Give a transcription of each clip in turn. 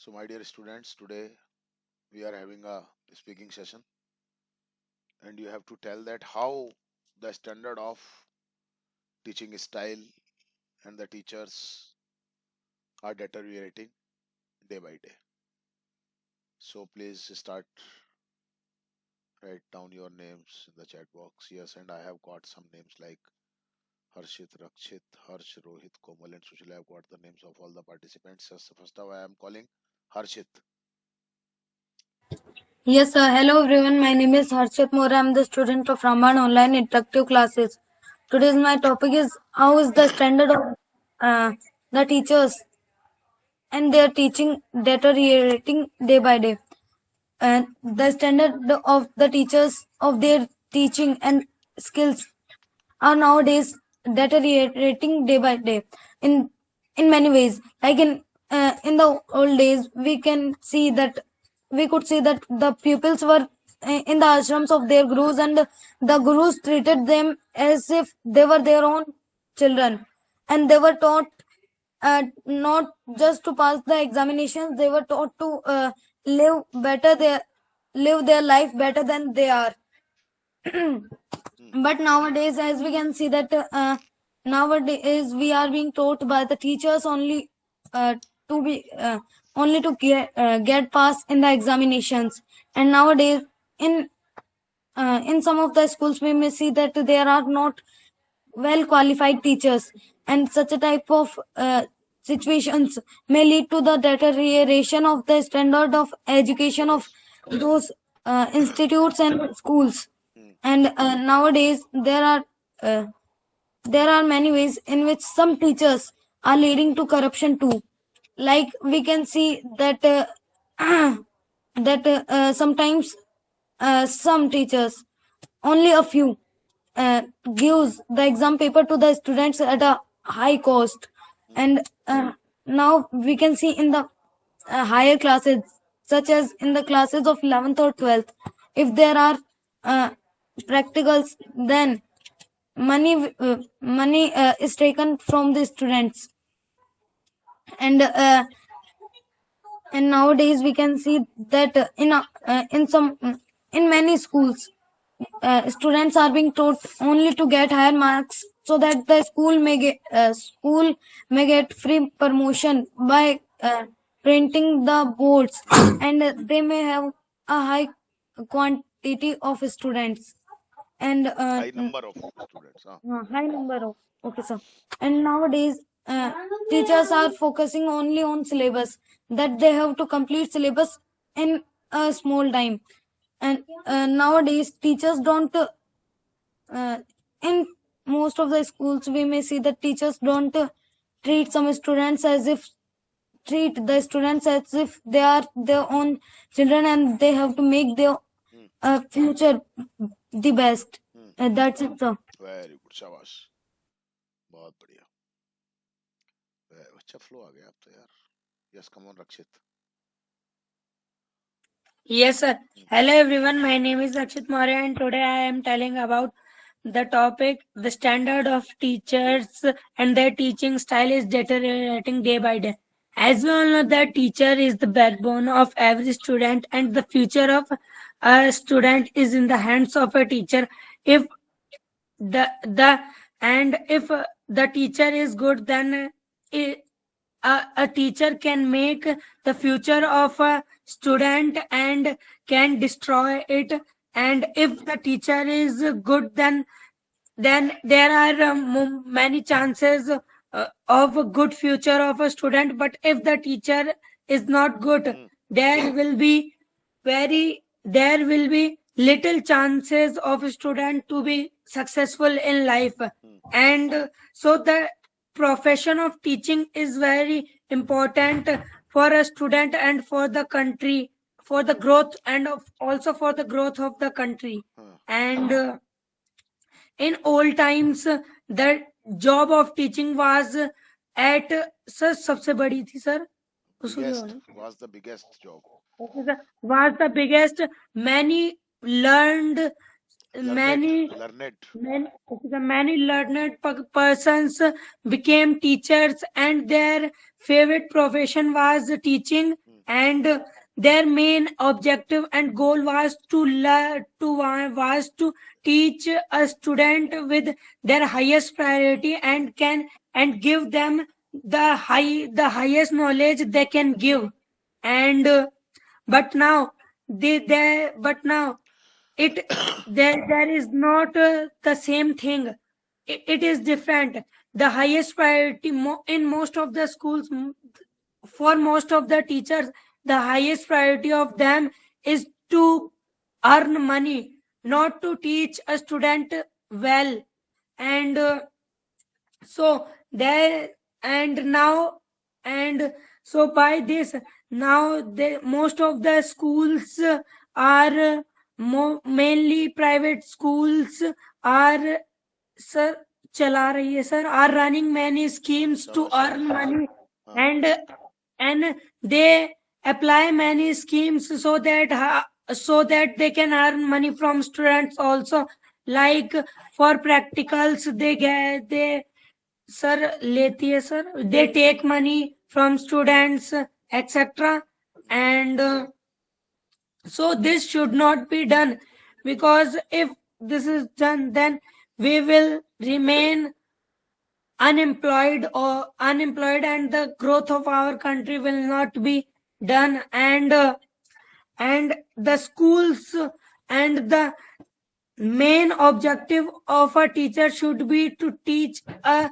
So, my dear students, today we are having a speaking session, and you have to tell that how the standard of teaching style and the teachers are deteriorating day by day. So, please start, write down your names in the chat box. Yes, and I have got some names like Harshit, Rakshit, Harsh, Rohit, Komal, and Sushil. I have got the names of all the participants. First of all, I am calling Harshit. Yes, sir. Hello, everyone. My name is Harshit More. I'm the student of Raman Online Interactive Classes. Today's my topic is how is the standard of the teachers and their teaching deteriorating day by day. And the standard of the teachers of their teaching and skills are nowadays deteriorating day by day in many ways. Like in the old days, we could see that the pupils were in the ashrams of their gurus, and the gurus treated them as if they were their own children, and they were taught not just to pass the examinations. They were taught to live better their live their life better than they are. Hmm, But nowadays, as we can see that nowadays we are being taught by the teachers uh, to be only to get pass in the examinations. And nowadays, in in some of the schools, we may see that there are not well qualified teachers, and such a type of situations may lead to the deterioration of the standard of education of yes. those institutes and schools. Hmm, And nowadays uh, there are many ways in which some teachers are leading to corruption too. Like we can see that sometimes some teachers, only a few, uh, gives the exam paper to the students at a high cost. hmm, And now we can see in the higher classes, such as in the classes of 11th or 12th, if there are uh, practicals, then money is taken from the students. And nowadays we can see that in some in many schools, students are being taught only to get higher marks, so that the school may get free promotion by printing the boards, and they may have a high quantity of students, and high number of students. Huh? high number of, okay, sir. And nowadays teachers are focusing only on syllabus, that they have to complete syllabus in a small time. And nowadays teachers don't in most of the schools, we may see that teachers don't treat some students as if treat the students as if they are their own children, and they have to make their Hmm, future the best. hmm. That's it, sir. Very good, शाबाश, बहुत बढ़िया। अच्छा flow आ गया अब तो यार। Yes, come on Rakshit. Yes, sir. Hello, everyone. My name is Akshit Maurya, and today I am telling about the topic the standard of teachers and their teaching style is deteriorating day by day. As we all know, that teacher is the backbone of every student, and the future of a student is in the hands of a teacher. If the and if the teacher is good, then a teacher can make the future of a student and can destroy it. And if the teacher is good, then there are many chances of a good future of a student. But if the teacher is not good, Hmm, there will be there will be little chances of a student to be successful in life. hmm, And so the profession of teaching is very important for a student and for the country, for the growth, and also for the growth of the country. हाँ, And in old times, the job of teaching was at sir सबसे बड़ी थी sir उसको क्या biggest बोलूं? was the biggest job. Okay, sir. Was the biggest. Many learned, Learned, many learned. okay, many learned persons became teachers, and their favorite profession was teaching. and their main objective and goal was to teach a student with their highest priority and give them the highest knowledge they can give. And but now but now it there is not the same thing. It is different. The highest priority in most of the schools, for most of the teachers, the highest priority of them is to earn money, not to teach a student well. And so there and now and so by this, now most of the schools are mainly private schools are sir चला रही है sir, are running many schemes to समझ earn गया। money. हाँ And they apply many schemes so that so that they can earn money from students also. Like for practicals they sir लेती है sir, they take money from students, etc. And so this should not be done, because if this is done, then we will remain unemployed and the growth of our country will not be done. And the schools and the main objective of a teacher should be to teach a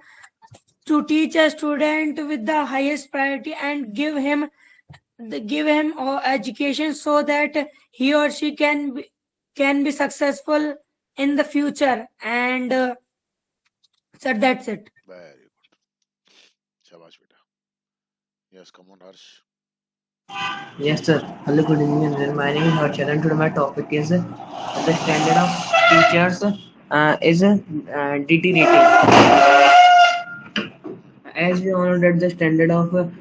student with the highest priority and give him education so that he or she can be successful in the future. And sir, that's it. Very good, शाबाश बेटा। Yes, come on Harsh. Yes, sir. Hello, good evening, everyone. My name is Harshad, and today my topic is the standard of teachers is deteriorating. As we all know that the standard of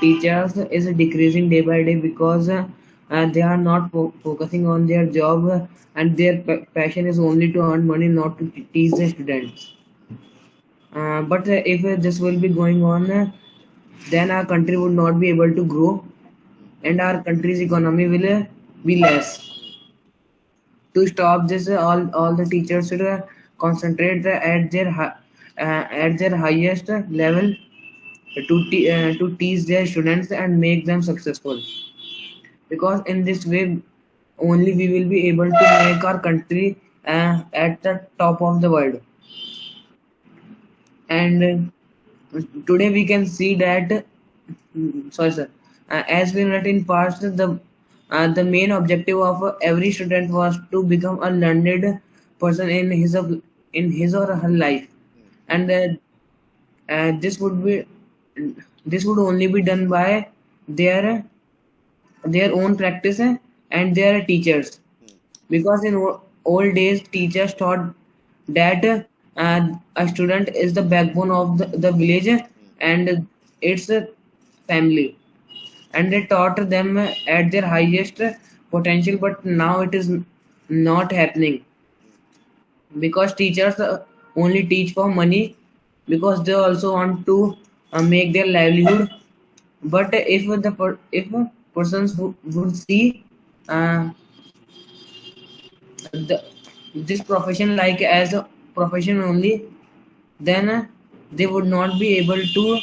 teachers is decreasing day by day because they are not focusing on their job and their passion is only to earn money, not to teach the students. But if this will be going on, then our country would not be able to grow and our country's economy will be less. To stop this, all the teachers should concentrate at their highest level to teach their students and make them successful. Because in this way, only we will be able to make our country at the top of the world. And today we can see that sorry sir, as we read in past, the main objective of every student was to become a learned person in his or her life. And this would only be done by their their own practice and their teachers, because in old days teachers thought that a student is the backbone of the village and its family, and they taught them at their highest potential. But now it is not happening, because teachers only teach for money, because they also want to make their livelihood. But if persons would see uh, the this profession like as a profession only, then they would not be able to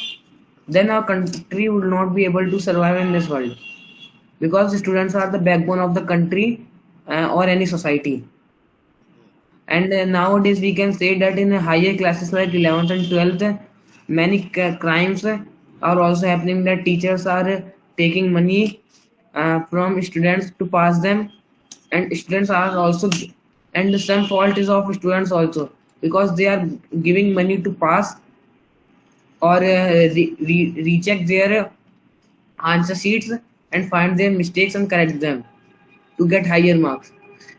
then our country would not be able to survive in this world, because the students are the backbone of the country or any society. And nowadays we can say that in higher classes like 11th and 12th, many crimes are also happening, that teachers are taking money from students to pass them, and students are also, and some fault is of students also, because they are giving money to pass or recheck their answer sheets and find their mistakes and correct them to get higher marks.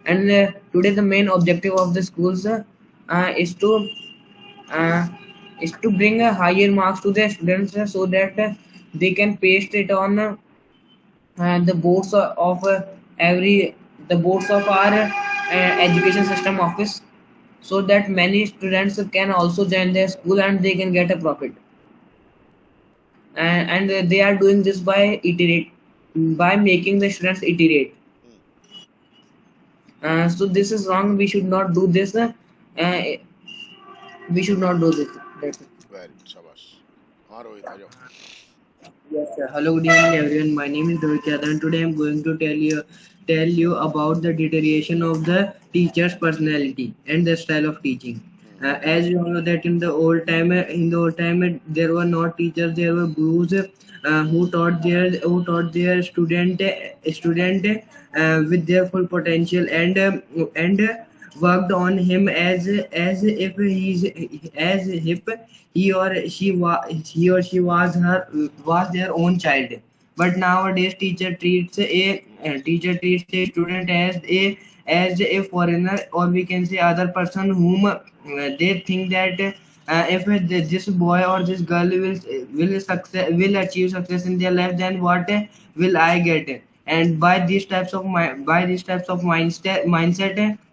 And today the main objective of the schools is to uh, bring higher marks to their students, so that they can paste it on the boards of every the boards of our education system office, so that many students can also join their school and they can get a profit. And they are doing this by by making the students iterate. So this is wrong. We should not do this. We should not do this. That's it. Very good, शाबाश. हाँ रोहित आ जाओ. Yes, sir. Hello, good evening, everyone. My name is Rohit Yadav, and today I'm going to tell you about the deterioration of the teacher's personality and the style of teaching. As you all know that in the old time, there were not teachers, there were gurus who taught their student with their full potential and worked on him as if he was their own child. But nowadays teacher treats a student as a foreigner, or we can say other person whom they think that if this boy or this girl will achieve success in their life, then what will I get? And by these types of mindset,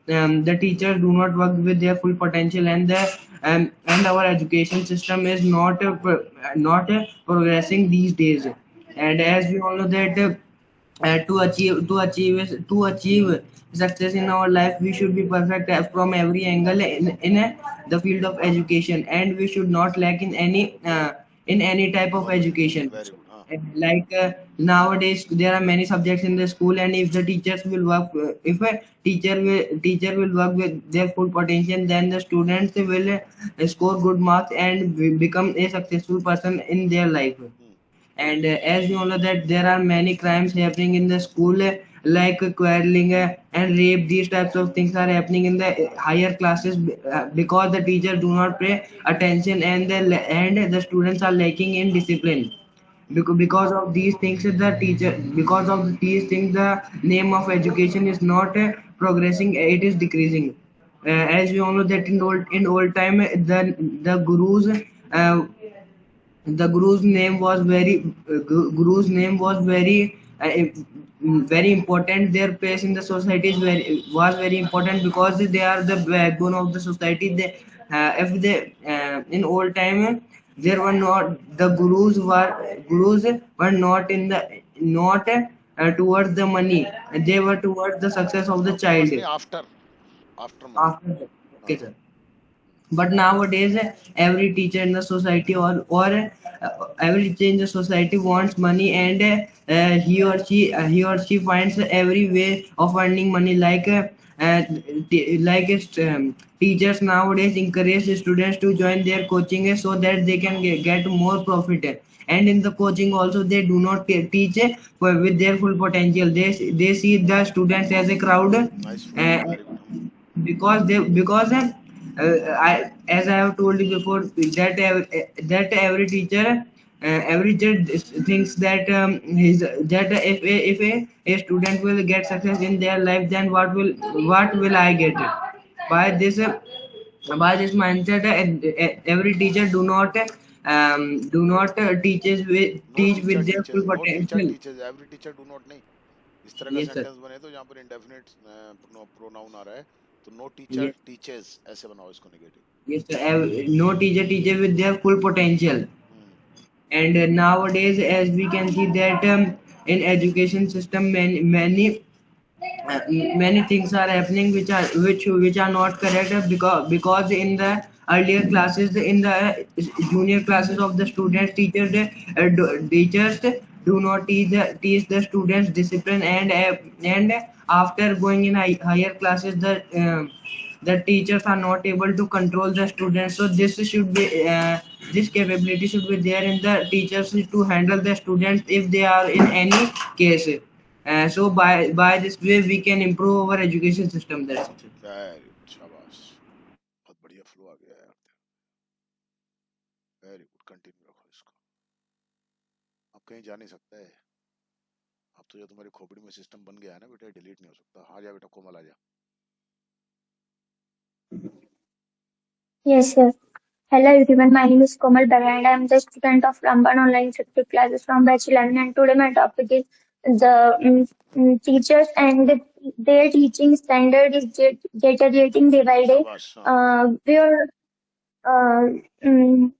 the teachers do not work with their full potential, and our education system is not progressing these days. And as we all know that to achieve success in our life, we should be perfect from every angle in the field of education, and we should not lack in any type of education. Very good. हाँ. Like nowadays there are many subjects in the school, and if the teachers will work if a teacher will work with their full potential, then the students will score good marks and become a successful person in their life. And as you all know that there are many crimes happening in the school, like quarreling and rape. These types of things are happening in the higher classes, because the teachers do not pay attention, and the students are lacking in discipline. Because of these things, the name of education is not progressing, it is decreasing. As we all know that in old time, the uh, guru's name was very important. Their place in the society was very important, because they are the backbone of the society. If they in old time, there were not the gurus were not towards the money, they were towards the success of the Purpose child. नहीं, after money. After that, okay, हाँ. sir. But nowadays, every teacher in the society, or every teacher in the society wants money, and he or she finds every way of earning money. Teachers nowadays encourage students to join their coaching, so that they can get more profit. And in the coaching also, they do not teach with their full potential. They see the students as a crowd, Nice flow. uh, Very good. because as I have told you before, that every judge thinks that if a student will get success in their life, then what will I get it? By this mindset, every teacher do not No teach teacher with their teaches. full No teacher potential. teaches. Every teacher do not नहीं. इस तरह का Yes, sir. Sentence बने तो जहाँ पर indefinite pronoun आ रहा है, तो नो टीचर Yes, टीचेस ऐसे बनाओ इसको negative. yes, sir. No teacher teaches with their full potential. And nowadays, as we can see that in education system, many things are happening which are not correct, because in the earlier classes, in the junior classes of the students, teachers do not teach the students discipline, and after going in higher classes, the teachers are not able to control the students. So this capability should be there in the teachers to handle the students if they are in any case. So by this way, we can improve our education system. That's it. Very good, शाबाश. बहुत बढ़िया flow आ गया यार. Very good, continue रखो इसको. अब कहीं जा नहीं सकता है. अब तो जो तुम्हारी खोपड़ी में सिस्टम बन गया है ना बेटा, डिलीट नहीं हो सकता. आ जा बेटा, कोमल आ जा. Yes, sir. Hello everyone, my name is Komal Dave and I am the student of Ramban Online Certificate Classes from batch 11, and today my topic is the teachers and their teaching standard is deteriorating day by day. शाबाश. हाँ. We are uh, mm,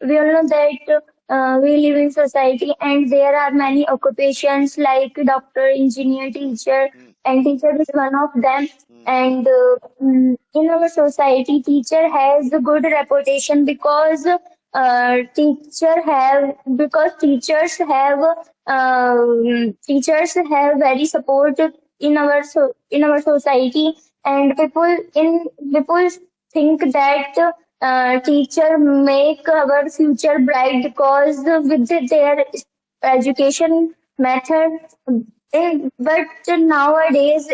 we all know that we live in society, and there are many occupations like doctor, engineer, teacher, Mm, and teacher is one of them. mm, And in our society, teacher has a good reputation because teachers have very support in our in our society, and people think that teacher make our future bright because with their education method. But nowadays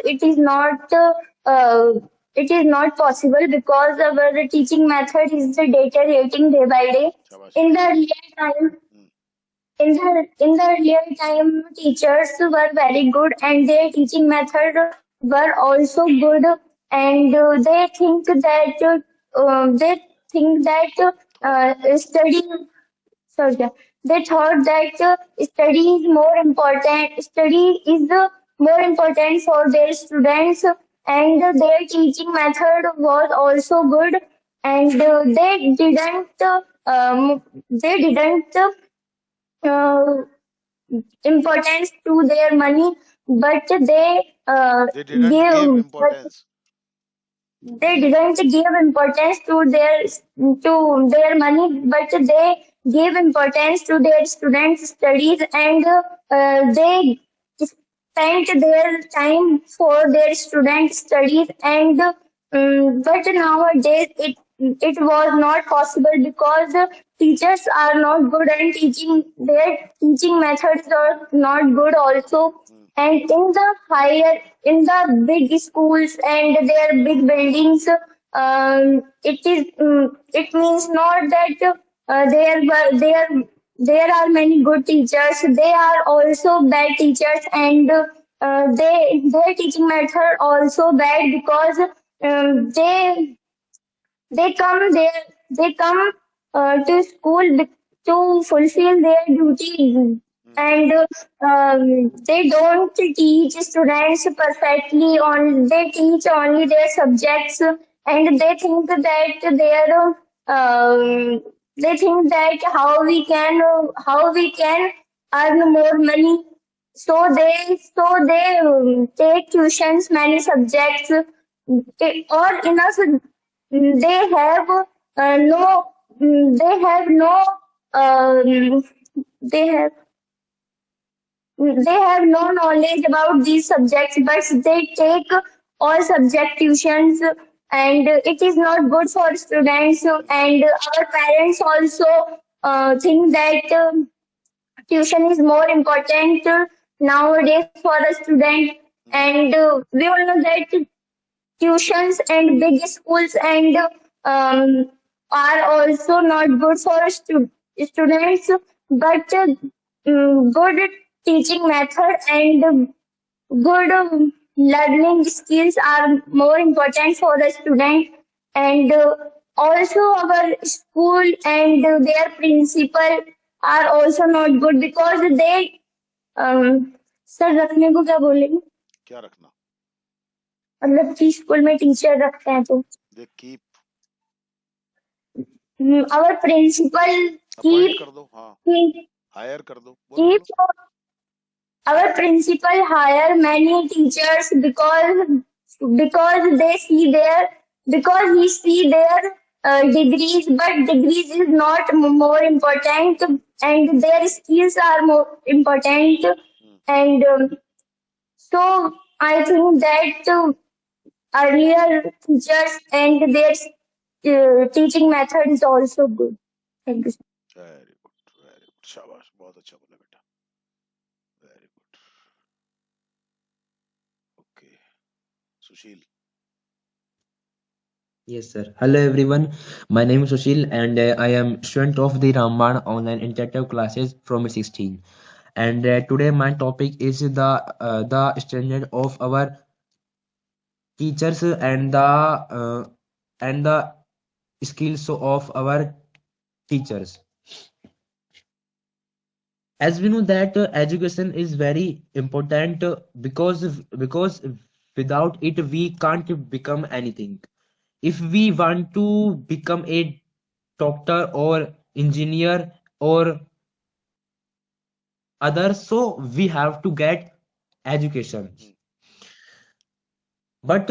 uh, it is not possible because our teaching method is deteriorating day by day. shabash. In the earlier time, Mm, in the earlier time, teachers were very good, and their teaching method were also good, and they think that thought. study. Sorry, yeah. They thought that study is more important. Study is more important for their students, and their teaching method was also good. And they didn't uh, importance to their money, but They didn't give gave but importance. they didn't give importance to their money, but they gave importance to their students' studies, and they spent their time for their students' studies. And but nowadays it was not possible because teachers are not good, and their teaching methods are not good also. Mm, And in the big schools and their big buildings, it means not that there are many good teachers. They are also bad teachers, and their teaching method also bad because they come there. They come to school to fulfill their duty, mm, and they don't teach students perfectly. They teach only their subjects, and um, they think that how we can earn more money. So they take tuitions many subjects, or enough. They have no. They have no. Um, they have they have no knowledge about these subjects, but they take all subject tuitions, and it is not good for students. And our parents also think that tuition is more important nowadays for a student. mm, And we all know that tuitions and big schools and are also not good for students, but good teaching method and good learning skills are more important for the student. And also our school and their principal are also not good because they sir रखने को क्या बोलेंगे क्या रखना? मतलब कि school में teacher रखते हैं तो They keep. our principal appoint keep कर दो. हाँ, keep हायर कर दो. बोलो keep बोलो. our principal hire many teachers because they see their because he see their degrees, but degrees is not more important, and their skills are more important. Mm, And so I think that earlier teachers and their teaching method is also good. Thank you. very good, very good. शाबाश, बहुत अच्छा बोला बेटा. Very good. Okay, Sushil. Yes, sir. Hello, everyone. My name is Sushil, and I am student of the Ramban online interactive classes from 16. And today my topic is the standard of our teachers and the skills of our teachers. As we know that education is very important because without it we can't become anything. If we want to become a doctor or engineer or others, so we have to get education. But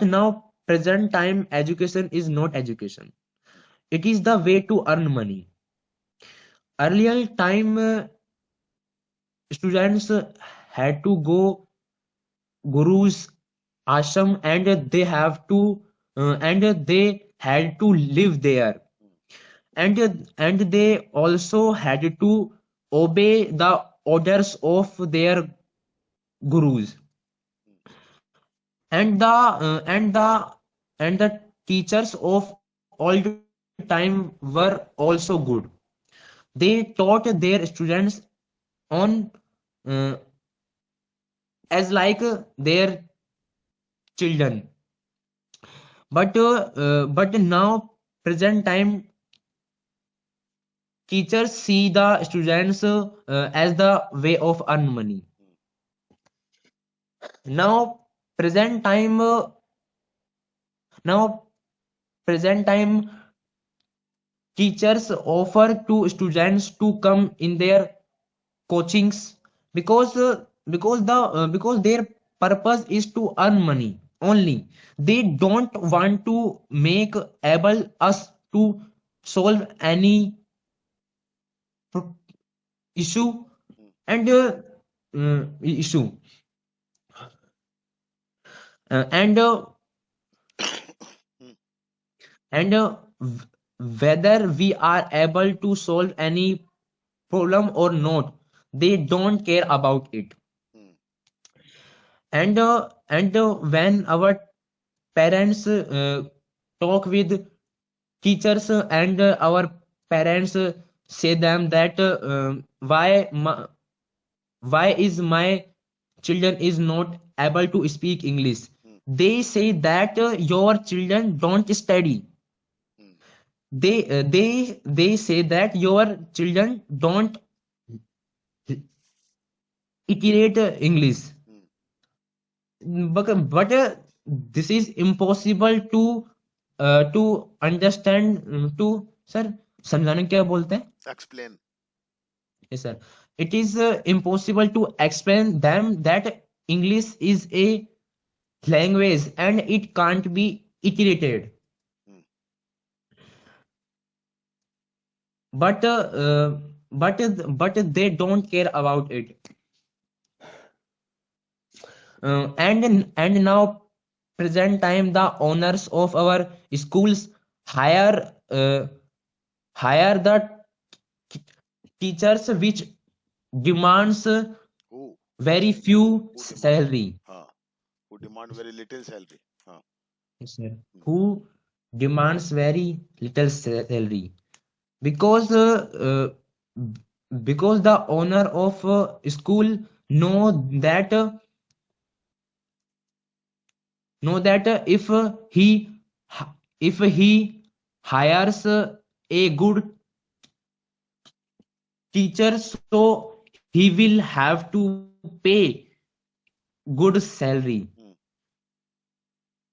now present time education is not education. It is the way to earn money. Earlier time students had to go guru's ashram, and they had to live there, and they also had to obey the orders of their gurus, and the teachers of all time were also good. They taught their students on uh, as like their children. But now present time teachers see the students as the way of earn money. Now present time now present time teachers offer to students to come in their coachings, because their purpose is to earn money only. They don't want to make able us to solve any pro- issue and issue and and whether we are able to solve any problem or not, they don't care about it. And when our parents talk with teachers, and our parents say them that why is my children is not able to speak English, they say that your children don't study. They say that your children don't iterate English. But this is impossible to understand, to sir समझाने क्या बोलते हैं. Explain. Yes sir, it is impossible to explain them that English is a language and it can't be iterated. But they don't care about it. And now present time the owners of our schools hire the teachers which demands Who? very few Who demand? salary. Who demand very little salary? Yes, sir. Who demands very little salary, because because the owner of school know that if he hires a good teacher, so he will have to pay good salary.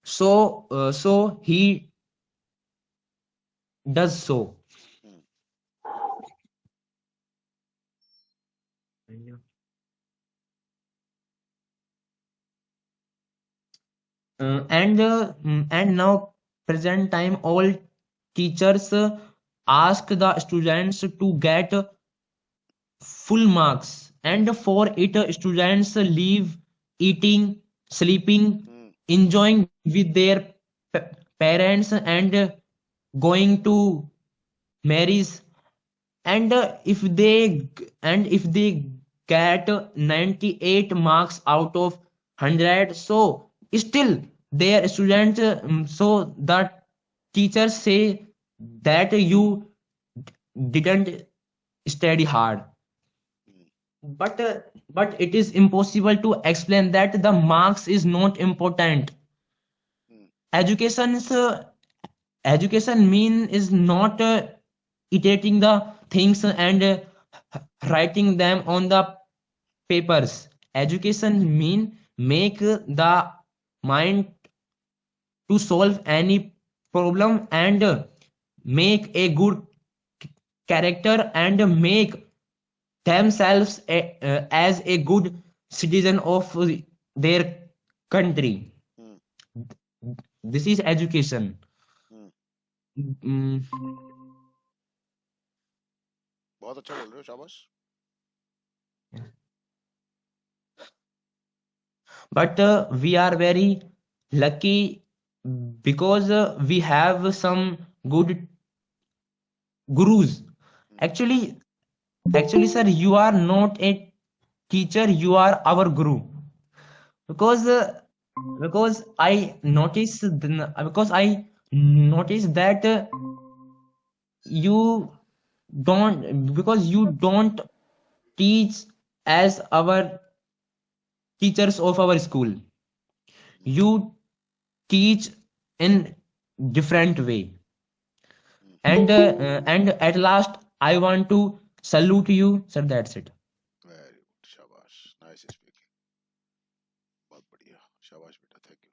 So he does so. And now present time all teachers ask the students to get full marks, and for it students leave eating, sleeping, enjoying with their parents, and going to marries. And if they get 98 marks out of 100, so still their students, so the teachers say that you didn't study hard. But it is impossible to explain that the marks is not important. Education mean is not iterating the things and writing them on the papers. Education mean make the mind to solve any problem, and make a good character, and make themselves as a good citizen of their country. Hmm, This is education. Hmm, Mm, बहुत अच्छा बोल रहे हो, शाबाश. but we are very lucky because we have some good gurus. Hmm, Actually, sir, you are not a teacher, you are our guru. because uh, because I noticed that you don't teach as our teachers of our school. Hmm, You teach in different way, hmm. and at last I want to salute you, sir. That's it. Very good, शाबाश. Nice speaking. बहुत बढ़िया, शाबाश बेटा, thank you.